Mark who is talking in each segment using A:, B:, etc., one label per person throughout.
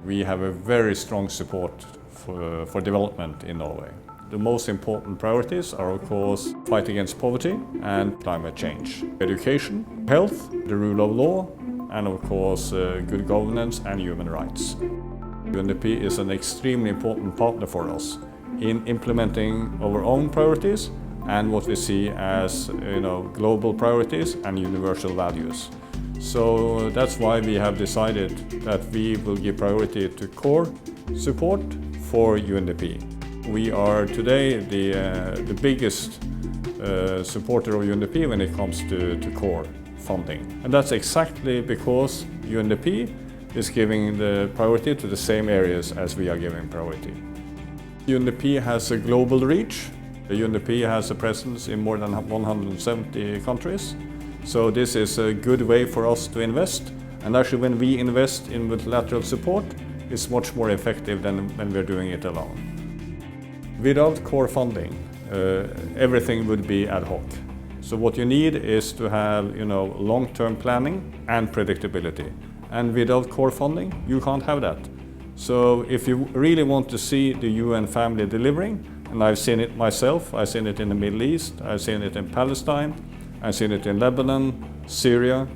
A: We have a very strong support for development in Norway. The most important priorities are, of course, fight against poverty and climate change, education, health, the rule of law, and of course, good governance and human rights. UNDP is an extremely important partner for us in implementing our own priorities and what we see as global priorities and universal values. So that's why we have decided that we will give priority to core support for UNDP. We are today the biggest supporter of UNDP when it comes to core funding. And that's exactly because UNDP is giving the priority to the same areas as we are giving priority. UNDP has a global reach. The UNDP has a presence in more than 170 countries. So this is a good way for us to invest. And actually when we invest in multilateral support, it's much more effective than when we're doing it alone. Without core funding, everything would be ad hoc. So what you need is to have long-term planning and predictability. And without core funding, you can't have that. So if you really want to see the UN family delivering, and I've seen it myself, I've seen it in the Middle East, I've seen it in Palestine, I've seen it in Lebanon, Syria,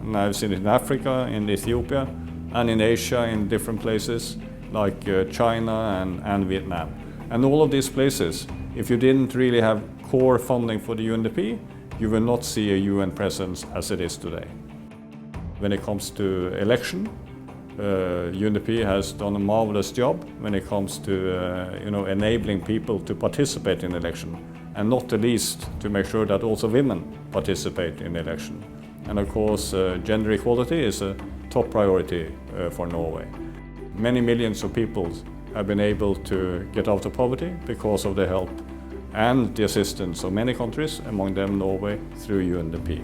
A: and I've seen it in Africa, in Ethiopia, and in Asia in different places like China and Vietnam. And all of these places, if you didn't really have core funding for the UNDP, you will not see a UN presence as it is today. When it comes to election, UNDP has done a marvelous job when it comes to enabling people to participate in election, and not the least to make sure that also women participate in election. And of course, gender equality is a top priority for Norway. Many millions of people have been able to get out of poverty because of the help and the assistance of many countries, among them Norway, through UNDP.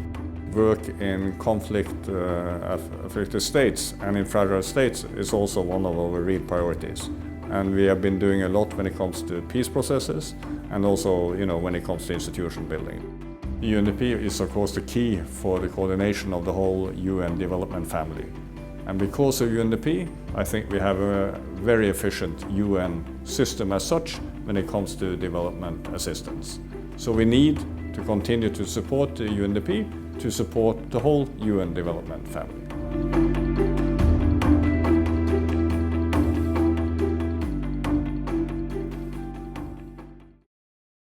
A: Work in conflict-affected states and in fragile states is also one of our real priorities. And we have been doing a lot when it comes to peace processes and also when it comes to institution building. UNDP is of course the key for the coordination of the whole UN development family. And because of UNDP, I think we have a very efficient UN system as such when it comes to development assistance. So we need to continue to support the UNDP to support the whole UN development family.